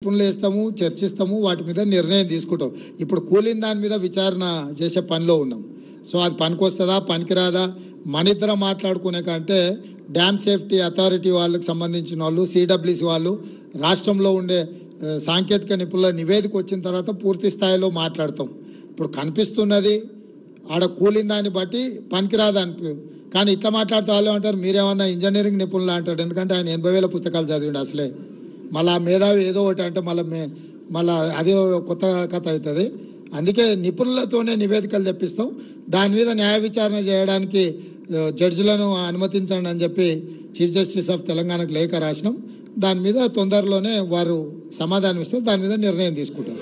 నిపుణులు వేస్తాము, చర్చిస్తాము, వాటి మీద నిర్ణయం తీసుకుంటాం. ఇప్పుడు కూలిన దాని మీద విచారణ చేసే పనిలో ఉన్నాం. సో అది పనికొస్తుందా పనికిరాదా మన ఇద్దరం మాట్లాడుకునే కంటే డ్యామ్ సేఫ్టీ అథారిటీ వాళ్ళకి సంబంధించిన వాళ్ళు, సిడబ్ల్యూసి వాళ్ళు, రాష్ట్రంలో ఉండే సాంకేతిక నిపుణుల నివేదిక వచ్చిన తర్వాత పూర్తి స్థాయిలో మాట్లాడతాం. ఇప్పుడు కనిపిస్తున్నది ఆడ కూలిన దాన్ని బట్టి పనికిరాదు అనిపి, కానీ ఇట్లా మాట్లాడుతూ వాళ్ళు అంటారు మీరేమన్నా ఇంజనీరింగ్ నిపుణులు అంటాడు. ఎందుకంటే ఆయన 80,000 పుస్తకాలు చదివిండు అసలే. మళ్ళీ మేధావి ఏదో ఒకటి అంటే మళ్ళీ అదే కొత్త కథ అవుతుంది. అందుకే నిపుణులతోనే నివేదికలు తెప్పిస్తాం. దాని మీద న్యాయ విచారణ చేయడానికి జడ్జిలను అనుమతించండి అని చెప్పి చీఫ్ జస్టిస్ ఆఫ్ తెలంగాణకు లేఖ రాసినాం. దాని మీద తొందరలోనే వారు సమాధానం ఇస్తారు. దాని మీద నిర్ణయం తీసుకుంటాం.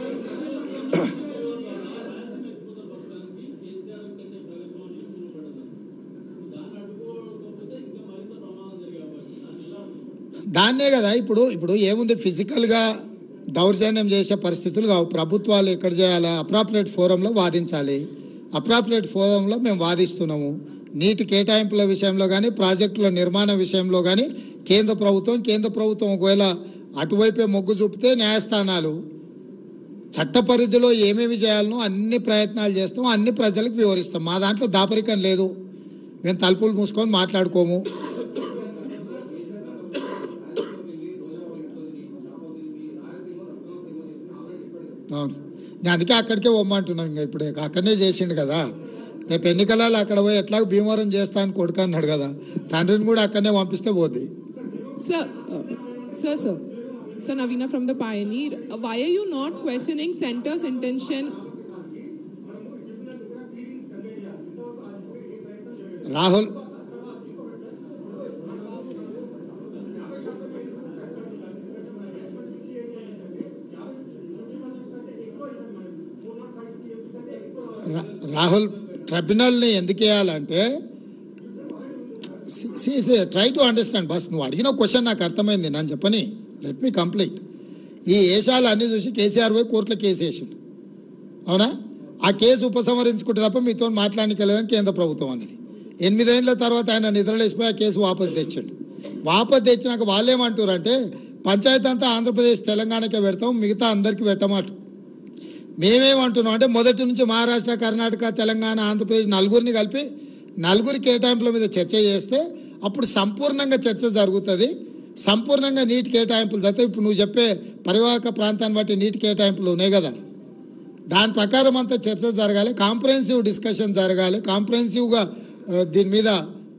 దాన్నే కదా ఇప్పుడు ఏముంది, ఫిజికల్గా దౌర్జన్యం చేసే పరిస్థితులు కావు. ప్రభుత్వాలు ఎక్కడ చేయాలా, అప్రాప్రియేట్ ఫోరంలో వాదించాలి. అప్రాప్రియేట్ ఫోరంలో మేము వాదిస్తున్నాము. నీటి కేటాయింపుల విషయంలో కానీ, ప్రాజెక్టుల నిర్మాణ విషయంలో కానీ కేంద్ర ప్రభుత్వం ఒకవేళ అటువైపే మొగ్గు చూపితే న్యాయస్థానాలు చట్ట పరిధిలో ఏమేమి చేయాలనో అన్ని ప్రయత్నాలు చేస్తాం, అన్ని ప్రజలకు వివరిస్తాం. మా దాంట్లో దాపరికం లేదు. మేము తలుపులు మూసుకొని మాట్లాడుకోము. అందుకే అక్కడికే పోమ్మంటున్నాం. ఇంకా ఇప్పుడు అక్కడనే చేసిండు కదా, రేపు ఎన్నికలలో అక్కడ పోయి ఎట్లా భీమవరం చేస్తా అని కొడుకు అన్నాడు కదా, తండ్రిని కూడా అక్కడనే పంపిస్తే పోద్ది. Sir, Navina from the Pioneer, why are you not questioning center's intention? Rahul ట్రిబ్యునల్ని ఎందుకు వేయాలంటే, ట్రై టు అండర్స్టాండ్. బస్ నువ్వు అడిగిన క్వశ్చన్ నాకు అర్థమైంది, నేను చెప్పని లెట్ మీ కంప్లీట్. ఈ ఏషాలు అన్నీ చూసి కేసీఆర్ పోయి కోర్టులో కేసు వేసిండు, అవునా? ఆ కేసు ఉపసంహరించుకుంటే తప్ప మీతో మాట్లాడనికెళ్ళదని కేంద్ర ప్రభుత్వం అనేది. 8 ఏళ్ళ తర్వాత ఆయన నిద్రలేసిపోయి ఆ కేసు వాపసు తెచ్చాడు. వాపసు తెచ్చినాక వాళ్ళు ఏమంటారంటే పంచాయతీ అంతా ఆంధ్రప్రదేశ్ తెలంగాణకే పెడతాం, మిగతా అందరికీ పెట్టమాట. మేమేమంటున్నాం అంటే మొదటి నుంచి మహారాష్ట్ర, కర్ణాటక, తెలంగాణ, ఆంధ్రప్రదేశ్ నలుగురిని కలిపి నలుగురి కేటాయింపుల మీద చర్చ చేస్తే అప్పుడు సంపూర్ణంగా చర్చ జరుగుతుంది. సంపూర్ణంగా నీటి కేటాయింపులు జరుగుతాయి. ఇప్పుడు నువ్వు చెప్పే పరివాహక ప్రాంతాన్ని బట్టి నీటి కేటాయింపులు ఉన్నాయి కదా, దాని ప్రకారం అంతా చర్చ జరగాలి, కాంప్రహెన్సివ్ డిస్కషన్ జరగాలి, కాంప్రహెన్సివ్గా దీని మీద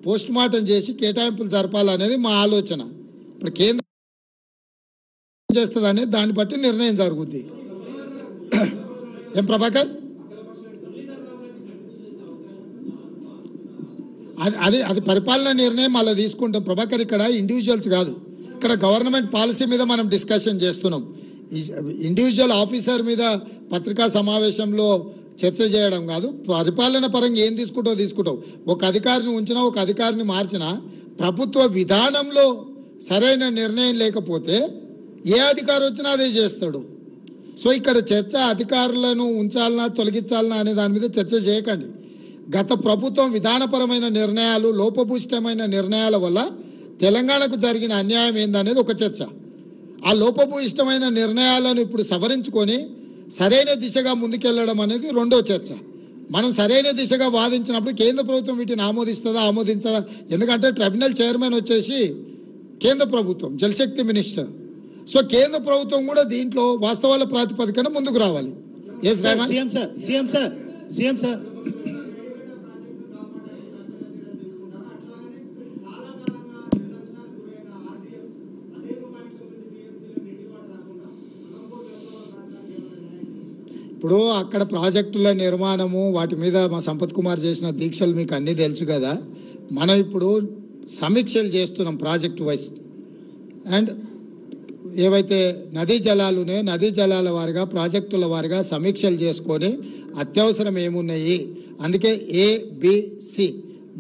పోస్ట్ మార్టం చేసి కేటాయింపులు జరపాలనేది మా ఆలోచన. ఇప్పుడు కేంద్రం చేస్తుంది అనేది దాన్ని బట్టి నిర్ణయం జరుగుద్ది. ఏం ప్రభాకర్, అది పరిపాలన నిర్ణయం అలా తీసుకుంటాం ప్రభాకర్. ఇక్కడ ఇండివిజువల్స్ కాదు, ఇక్కడ గవర్నమెంట్ పాలసీ మీద మనం డిస్కషన్ చేస్తున్నాం. ఇండివిజువల్ ఆఫీసర్ మీద పత్రికా సమావేశంలో చర్చ చేయడం కాదు. పరిపాలన పరంగా ఏం తీసుకుంటావు. ఒక అధికారిని ఉంచినా, ఒక అధికారిని మార్చినా ప్రభుత్వ విధానంలో సరైన నిర్ణయం లేకపోతే ఏ అధికారి వచ్చినా అదే చేస్తాడు. సో ఇక్కడ చర్చ అధికారులను ఉంచాలనా తొలగించాలనా అనే దాని మీద చర్చ చేయకండి. గత ప్రభుత్వం విధానపరమైన నిర్ణయాలు, లోపభూయిష్టమైన నిర్ణయాల వల్ల తెలంగాణకు జరిగిన అన్యాయం ఏందనేది ఒక చర్చ. ఆ లోపభూయిష్టమైన నిర్ణయాలను ఇప్పుడు సవరించుకొని సరైన దిశగా ముందుకెళ్ళడం అనేది రెండో చర్చ. మనం సరైన దిశగా వాదించినప్పుడు కేంద్ర ప్రభుత్వం వీటిని ఆమోదించదా? ఎందుకంటే ట్రిబ్యునల్ చైర్మన్ వచ్చేసి కేంద్ర ప్రభుత్వం, జలశక్తి మినిస్టర్. సో కేంద్ర ప్రభుత్వం కూడా దీంట్లో వాస్తవాల ప్రాతిపదికన ముందుకు రావాలి. సీఎం సార్ ఇప్పుడు అక్కడ ప్రాజెక్టుల నిర్మాణము వాటి మీద మా సంపత్ కుమార్ చేసిన దీక్షలు మీకు అన్నీ తెలుసు కదా. మనం ఇప్పుడు సమీక్షలు చేస్తున్నాం ప్రాజెక్టు వైజ్. అండ్ ఏవైతే నదీ జలాలు ఉన్నాయో నదీ జలాల వారిగా, ప్రాజెక్టుల వారిగా సమీక్షలు చేసుకొని అత్యవసరం ఏమున్నాయి, అందుకే ABC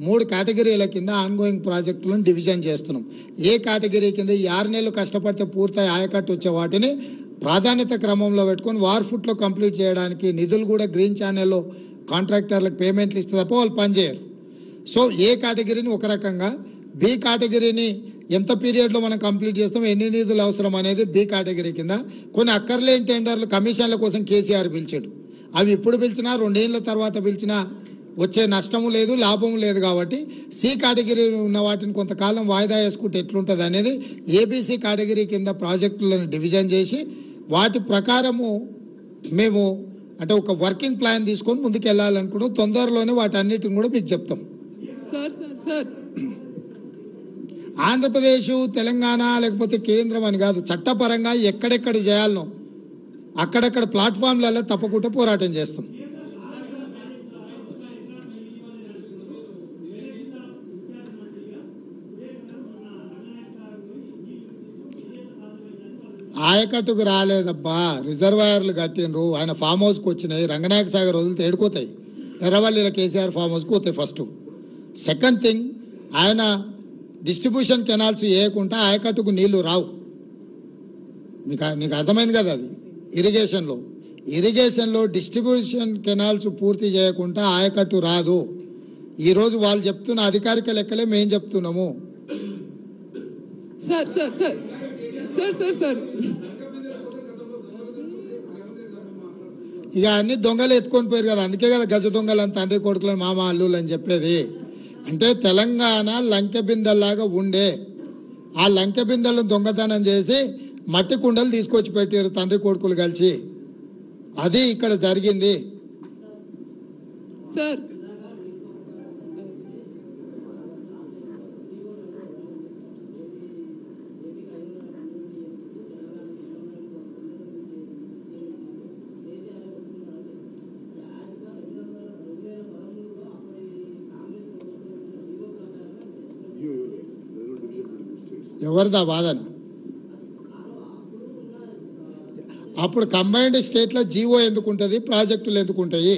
3 కేటగిరీల కింద ఆన్గోయింగ్ ప్రాజెక్టులను డివిజన్ చేస్తున్నాం. ఏ కేటగిరీ కింద ఈ 6 నెలలు కష్టపడితే పూర్తయి ఆయకట్టు వచ్చే వాటిని ప్రాధాన్యత క్రమంలో పెట్టుకొని వార్ఫుట్లో కంప్లీట్ చేయడానికి నిధులు కూడా గ్రీన్ ఛానల్లో కాంట్రాక్టర్లకు పేమెంట్లు ఇస్తే తప్ప వాళ్ళు పనిచేయరు. సో ఏ కేటగిరీని ఒక రకంగా, బి కేటగిరీని ఎంత పీరియడ్లో మనం కంప్లీట్ చేస్తాం, ఎన్ని నిధులు అవసరం అనేది బి కేటగిరీ కింద. కొన్ని అక్కర్లేని టెండర్లు కమిషన్ల కోసం కేసీఆర్ పిలిచాడు. అవి ఇప్పుడు పిలిచినా 2 ఏళ్ళ తర్వాత పిలిచినా వచ్చే నష్టము లేదు, లాభము లేదు. కాబట్టి సి కేటగిరీ ఉన్న వాటిని కొంతకాలం వాయిదా వేసుకుంటే ఎట్లుంటుంది అనేది ఏబీసీ కేటగిరీ కింద ప్రాజెక్టులను డివిజన్ చేసి వాటి ప్రకారము మేము అంటే ఒక వర్కింగ్ ప్లాన్ తీసుకొని ముందుకు వెళ్ళాలనుకున్నాం. తొందరలోనే వాటన్నిటిని కూడా మీకు చెప్తాం. సార్ ఆంధ్రప్రదేశ్, తెలంగాణ లేకపోతే కేంద్రం అని కాదు, చట్టపరంగా ఎక్కడెక్కడ చేయాలనో అక్కడక్కడ ప్లాట్ఫామ్లలో తప్పకుండా పోరాటం చేస్తాం. ఆయకట్టుకు రాలేదబ్బా, రిజర్వాయర్లు కట్టినరు, ఆయన ఫామ్ హౌస్కి వచ్చినాయి. రంగనాయక సాగర్ వదిలితే ఏడుకోతాయి, ఎర్రవల్లిలో కేసీఆర్ ఫామ్ హౌస్కి పోతాయి. ఫస్ట్ సెకండ్ థింగ్, ఆయన డిస్ట్రిబ్యూషన్ కెనాల్స్ వేయకుండా ఆయకట్టుకు నీళ్లు రావు. నీకు అర్థమైంది కదా. అది ఇరిగేషన్లో డిస్ట్రిబ్యూషన్ కెనాల్స్ పూర్తి చేయకుండా ఆయకట్టు రాదు. ఈరోజు వాళ్ళు చెప్తున్న అధికారిక లెక్కలే మేము చెప్తున్నాము. సార్ ఇక అన్ని దొంగలు ఎత్తుకొని పోయారు కదా, అందుకే కదా గజ దొంగలు అని తండ్రి కొడుకులను మామ అల్లులు అని చెప్పేది. అంటే తెలంగాణ లంకె బిందెల్లాగా ఉండే, ఆ లంకె బిందెలను దొంగతనం చేసి మట్టి కుండలు తీసుకొచ్చి పెట్టారు తండ్రి కొడుకులు కలిసి. అది ఇక్కడ జరిగింది. సార్ ఎవరిదా వాదన? అప్పుడు కంబైన్డ్ స్టేట్లో జీవో ఎందుకు ఉంటుంది, ప్రాజెక్టులు ఎందుకు ఉంటాయి?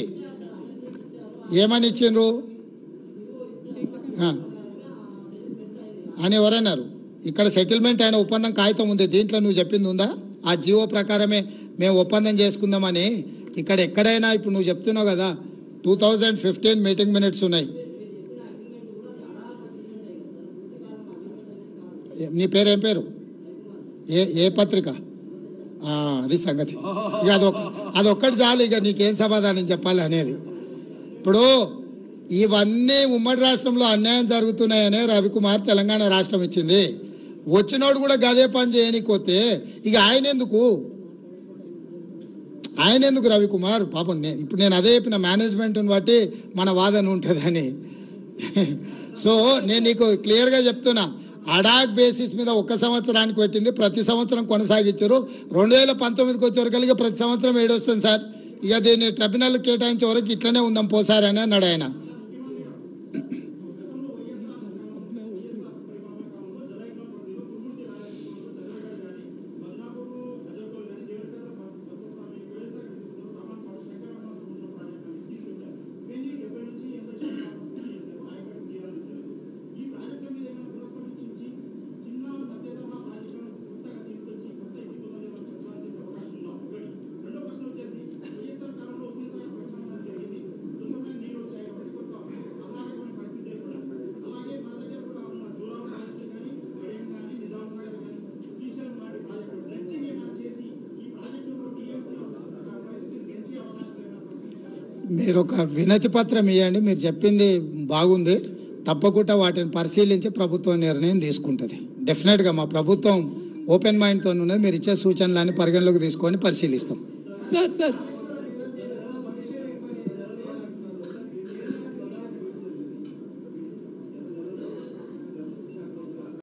ఏమని ఇచ్చిండ్రు అని ఎవరన్నారు? ఇక్కడ సెటిల్మెంట్ అయిన ఒప్పందం కాగితం ఉంది, దీంట్లో నువ్వు చెప్పింది ఉందా? ఆ జీవో ప్రకారమే మేము ఒప్పందం చేసుకుందామని. ఇక్కడ ఎక్కడైనా ఇప్పుడు నువ్వు చెప్తున్నావు కదా 2015 మీటింగ్ మినిట్స్ ఉన్నాయి. నీ పేరు ఏం పేరు? ఏ పత్రిక? అది సంగతి. ఇక అదొక్కటి చాలు, ఇక నీకేం సమాధానం చెప్పాలి అనేది. ఇప్పుడు ఇవన్నీ ఉమ్మడి రాష్ట్రంలో అన్యాయం జరుగుతున్నాయనే రవికుమార్ తెలంగాణ రాష్ట్రం ఇచ్చింది. వచ్చినోడు కూడా గదే పని చేయనీకొస్తే ఇక ఆయన ఎందుకు రవికుమార్? పాపం ఇప్పుడు నేను అదే చెప్పిన, మేనేజ్మెంట్ని బట్టి మన వాదన ఉంటుందని. సో నేను నీకు క్లియర్గా చెప్తున్నా, అడాక్ బేసిస్ మీద 1 సంవత్సరానికి పెట్టింది, ప్రతి సంవత్సరం కొనసాగించారు. 2019కి వచ్చే కలిగి ప్రతి సంవత్సరం 7 వస్తుంది సార్. ఇక దీన్ని ట్రిబ్యునల్ కేటాయించే వరకు ఇట్లనే ఉందాం పోసారి అని అన్నాడు ఆయన. మీరు ఒక వినతి పత్రం ఇవ్వండి, మీరు చెప్పింది బాగుంది, తప్పకుండా వాటిని పరిశీలించి ప్రభుత్వం నిర్ణయం తీసుకుంటుంది. డెఫినెట్గా మా ప్రభుత్వం ఓపెన్ మైండ్తో ఉన్నది. మీరు ఇచ్చే సూచనలన్నీ పరిగణలోకి తీసుకొని పరిశీలిస్తాం. సార్